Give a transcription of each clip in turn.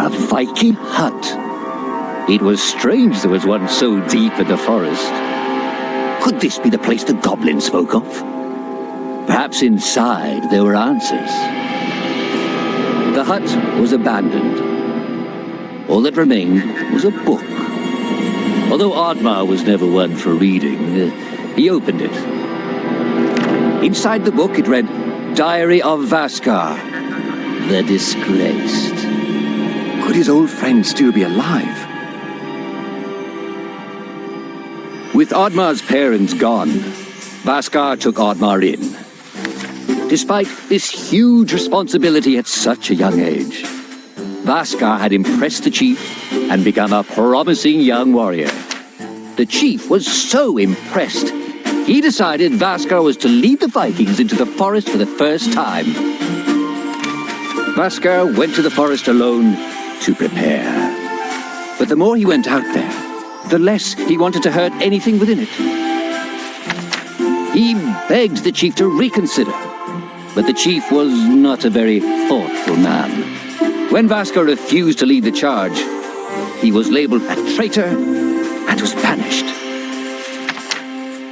A Viking hut. It was strange there was one so deep in the forest. Could this be the place the goblin spoke of? Perhaps inside there were answers. The hut was abandoned. All that remained was a book. Although Oddmar was never one for reading, he opened it. Inside the book it read, Diary of Vaskar, the Disgraced. Could his old friend still be alive? With Oddmar's parents gone, Vaskar took Oddmar in. Despite this huge responsibility at such a young age, Vaskar had impressed the chief and become a promising young warrior. The chief was so impressed, he decided Vaskar was to lead the Vikings into the forest for the first time. Vaskar went to the forest alone to prepare. But the more he went out there, the less he wanted to hurt anything within it. He begged the chief to reconsider, but the chief was not a very thoughtful man. When Vaskar refused to lead the charge, he was labeled a traitor and was banished.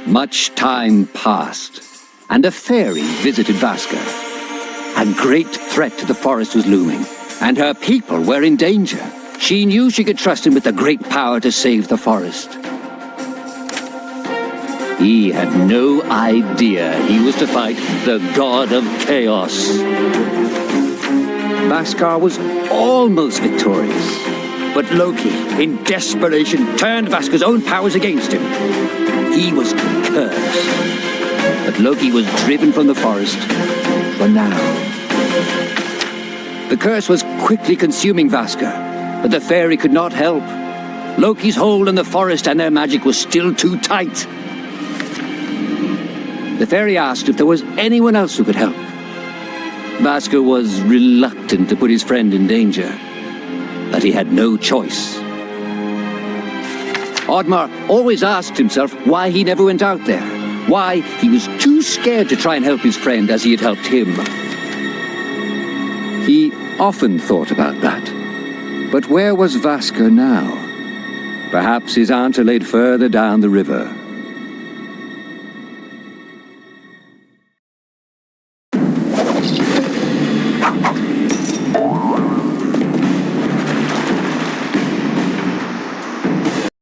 Much time passed, and a fairy visited Vaskar. A great threat to the forest was looming, and her people were in danger. She knew she could trust him with the great power to save the forest. He had no idea he was to fight the god of chaos. Vaskar was almost victorious, but Loki, in desperation, turned Vaskar's own powers against him. He was cursed, but Loki was driven from the forest for now. The curse was quickly consuming Vaskar, but the fairy could not help. Loki's hold on the forest and their magic was still too tight. The fairy asked if there was anyone else who could help. Vaskar was reluctant to put his friend in danger, but he had no choice. Oddmar always asked himself why he never went out there, why he was too scared to try and help his friend as he had helped him. He often thought about that. But where was Vaskar now? Perhaps his aunt laid further down the river.